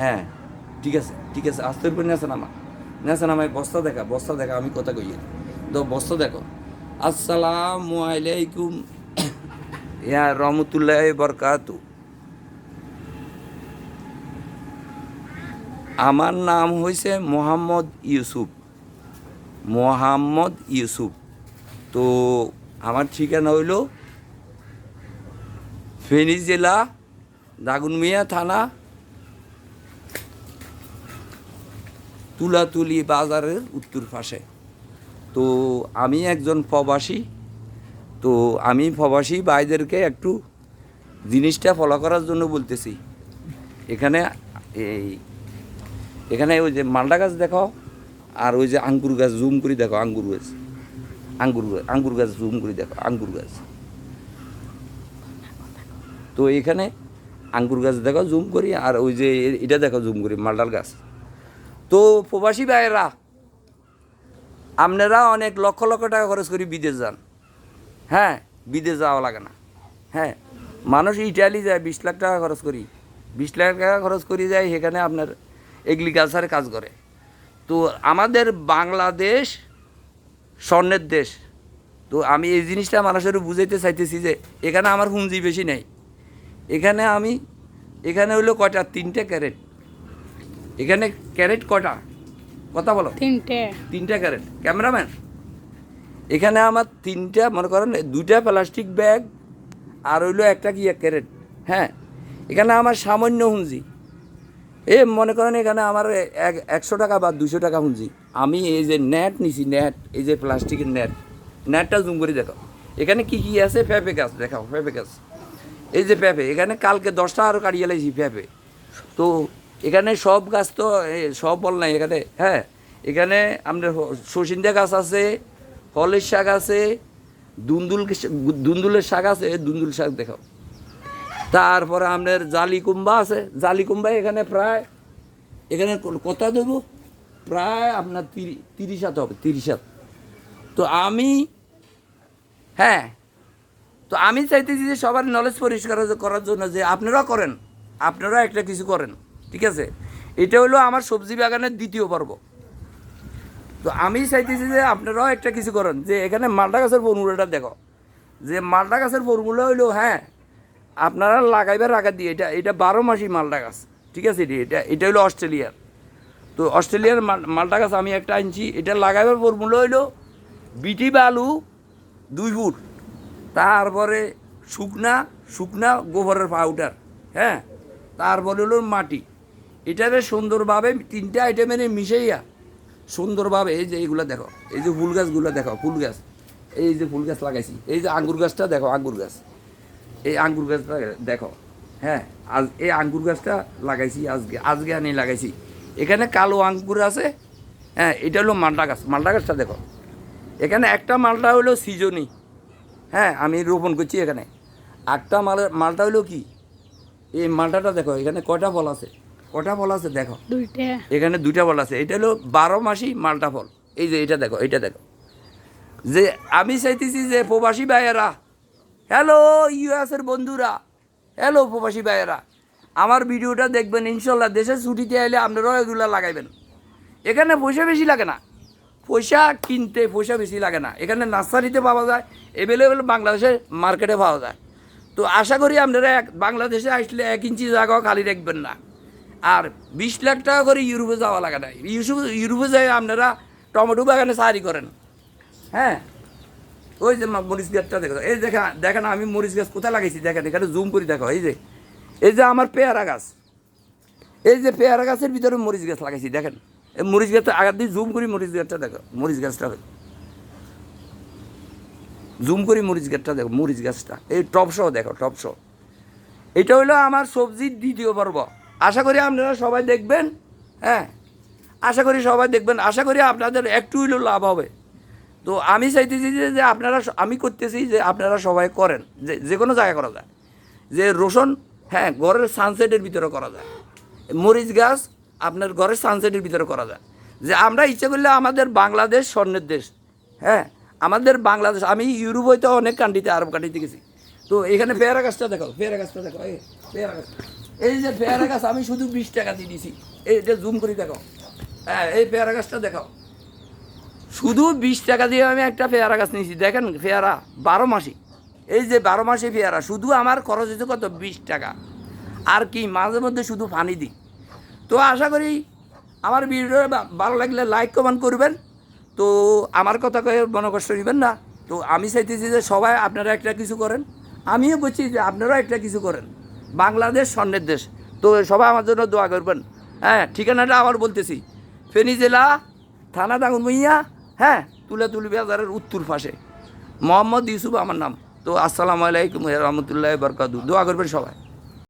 হ্যাঁ ঠিক আছে আস্তে করে নেছে নামায় বস্তা দেখা আমি কথা কইয়ে তো বস্তা দেখো। আসসালামু আলাইকুম ইয়া রহমতুল্লাহ বরকাতু। আমার নাম হয়েছে মোহাম্মদ ইউসুফ। তো আমার ঠিকানা হইল ফেনী জেলা দাগনমিয়া থানা তুলাতুলি বাজারের উত্তর পাশে। তো আমি একজন প্রবাসী। তো আমি প্রবাসী ভাইদেরকে একটু জিনিসটা ফলো করার জন্য বলতেছি। এখানে ওই যে মালটা গাছ দেখো, আর ওই যে আঙ্গুর গাছ জুম করে দেখো, আঙ্গুর গাছ জুম করে দেখো, আঙ্গুর গাছ। তো এখানে আঙ্গুর গাছ দেখো জুম করি, আর ওই যে এটা দেখো জুম করি মালটার গাছ। তো প্রবাসী ভাইয়েরা, আপনারা অনেক লক্ষ লক্ষ টাকা খরচ করি বিদেশ যান। হ্যাঁ, বিদেশ যাওয়া লাগে না। হ্যাঁ, মানুষ ইটালি যায় 20 লাখ টাকা খরচ করি, 20 লাখ টাকা খরচ করি যায়, সেখানে আপনার এগ্রিকালচারে কাজ করে। তো আমাদের বাংলাদেশ স্বর্ণের দেশ। তো আমি এই জিনিসটা মানুষের বুঝাইতে চাইতেছি যে এখানে আমার পুঁজি বেশি নেই। এখানে হইলো কয়টা? 3টে ক্যারেট। এখানে ক্যারেট কয়টা? কথা বলো। 3টে ক্যারেট। ক্যামেরাম্যান, এখানে আমার 3টা, মনে করেন 2টা প্লাস্টিক ব্যাগ আর হইলো একটা কি ক্যারেট। হ্যাঁ, এখানে আমার সামান্য পুঁজি। মনে করেন এখানে আমার 100 টাকা বা 200 টাকা পুঁজি। আমি এই যে নেট নিছি, এই যে প্লাস্টিকের নেটটা জুম করে দেখো। এখানে কি আছে? পেঁপে গাছ দেখাও, পেঁপে গাছ। এই যে পেঁপে, এখানে কালকে 10টা আরও কাটিয়ে লাইছি পেঁপে। তো এখানে সব গাছ তো সব বল নাই এখানে। হ্যাঁ, এখানে আমাদের সচিন্দা গাছ আছে, ফলের শাক আছে, দুন্দুলের শাক আছে, দুন্দুল শাক দেখাও। তারপরে আপনার জালিকুম্বা আছে, জালিকুম্বা এখানে প্রায়, এখানে কত দেবো? প্রায় আপনার 30 হাত হবে, 30 হাত। তো আমি চাইতেছি যে সবার নলেজ পরিষ্কার করার জন্য যে আপনারা একটা কিছু করেন। ঠিক আছে, এটা হলো আমার সবজি বাগানের 2য় পর্ব। তো আমি চাইতেছি যে আপনারাও একটা কিছু করেন, যে এখানে মালটা গাছের ফর্মুলাটা দেখো, যে মালটা গাছের ফর্মুলা হইলো, হ্যাঁ, আপনারা লাগাইবার আগে দিয়ে এটা 12 মাসি মালটা গাছ। ঠিক আছে, এটা হইলো অস্ট্রেলিয়ার। তো অস্ট্রেলিয়ার মালটা গাছ আমি একটা আনছি। এটা লাগাইবার ফর্মুলা হইলো বিটি বালু 2 ফুট, তারপরে শুকনা গোবরের পাউডার। হ্যাঁ, তারপরে হলো মাটি। এটারে সুন্দরভাবে 3টে আইটেমের মিশাইয়া সুন্দরভাবে, এই যে এইগুলো দেখো, এই যে ফুল গাছগুলো দেখো, ফুল গাছ, এই যে ফুল গাছ লাগাইছি, এই যে আঙ্গুর গাছটা দেখো, এই আঙ্গুর গাছটা দেখো। হ্যাঁ, এই আঙ্গুর গাছটা লাগাইছি আজকে আনি লাগাইছি। এখানে কালো আঙ্গুর আছে। হ্যাঁ, এটা হলো মালটা গাছটা দেখো। এখানে একটা মালটা হলো সিজনি। হ্যাঁ, আমি রোপণ করছি এখানে। একটা মালটা হলো কি, এই মালটাটা দেখো, এখানে কয়টা ফল আছে দেখো। এখানে 2টা ফল আছে। এটা হলো 12 মাসি মালটা ফল। এই যে এটা দেখো। যে আমি চাইতেছি যে প্রবাসী ভাইয়েরা, হ্যালো ইউএসের বন্ধুরা, হ্যালো প্রবাসী ভাইয়েরা, আমার ভিডিওটা দেখবেন। ইনশাল্লাহ দেশের ছুটিতে আইলে আপনারাও এগুলো লাগাইবেন। এখানে পয়সা বেশি লাগে না, পয়সা বেশি লাগে না। এখানে নার্সারিতে পাওয়া যায়, অ্যাভেলেবেল বাংলাদেশের মার্কেটে পাওয়া যায়। তো আশা করি আপনারা বাংলাদেশে আসলে 1 ইঞ্চি জায়গাও খালি রাখবেন না। আর 20 লাখ টাকা করে ইউরোপে যাওয়া লাগে না। ইউরোপে যাই আপনারা টমেটো বাগানে সাহারি করেন। হ্যাঁ, ওই যে মরিচ গাছটা দেখো, এই দেখেন আমি মরিচ গাছ কোথায় লাগাইছি দেখেন, এখানে জুম করে দেখো। এই যে আমার পেয়ারা গাছ, এই যে পেয়ারা গাছের ভিতরে মরিচ গাছ লাগাইছি দেখেন। এই মরিচ গাছটা আগার দিয়ে জুম করি, মরিচ গাছটা দেখো, মরিচ গাছটা দেখো, মরিচ গাছটা এই টপসহ দেখো, টপসহ। এটা হলো আমার সবজির 2য় পর্ব। আশা করি আপনারা সবাই দেখবেন। হ্যাঁ, আশা করি আপনাদের একটু হইলেও লাভ হবে। তো আমি চাইতেছি যে আমি করতেছি যে আপনারা সবাই করেন, যে কোনো জায়গায় করা যায়। যে রসুন, হ্যাঁ, ঘরের সানসেটের ভিতরে করা যায়। মরিচ গাছ আপনার ঘরের সানসেটের ভিতরে করা যায়। যে আমরা ইচ্ছে করলে আমাদের বাংলাদেশ স্বর্ণের দেশ। হ্যাঁ, আমাদের বাংলাদেশ, আমি ইউরোপ হইতে অনেক কান্ট্রিতে, আরব কান্ট্রিতে গেছি। তো এখানে পেয়ারা গাছটা দেখো, এই পেয়ারা গাছ এই যে পেয়ারা গাছ আমি শুধু 20 টাকা দিয়ে দিছি, এইটা জুম করে দেখাও, হ্যাঁ এই পেয়ারা গাছটা দেখাও, শুধু 20 টাকা দিয়ে আমি একটা পেয়ারা গাছ নিয়েছি। দেখেন পেয়ারা 12 মাসি, এই যে 12 মাসে পেয়ারা, শুধু আমার খরচ হয়েছে কত 20 টাকা। আর কি মাঝে মধ্যে শুধু পানি দিই। তো আশা করি আমার ভিডিও ভালো লাগলে লাইক কমেন্ট করবেন। তো আমার কথা কয়ে মনে কষ্ট নেবেন না। তো আমি চাইতেছি যে সবাই আপনারা একটা কিছু করেন, আমিও বলছি যে আপনারাও একটা কিছু করেন। বাংলাদেশ স্বর্ণের দেশ, তো সবাই আমার জন্য দোয়া করবেন। হ্যাঁ, ঠিকানাটা আবার বলতেছি, ফেনী জেলা, থানা দাঙ্গুরমইয়া, হ্যাঁ, তুলাতুলি বাজারের উত্তর পাশে। মোহাম্মদ ইউসুফ আমার নাম। তো আসসালামু আলাইকুম রহমতুল্লাহ বরকাতু। দোয়া করবেন সবাই।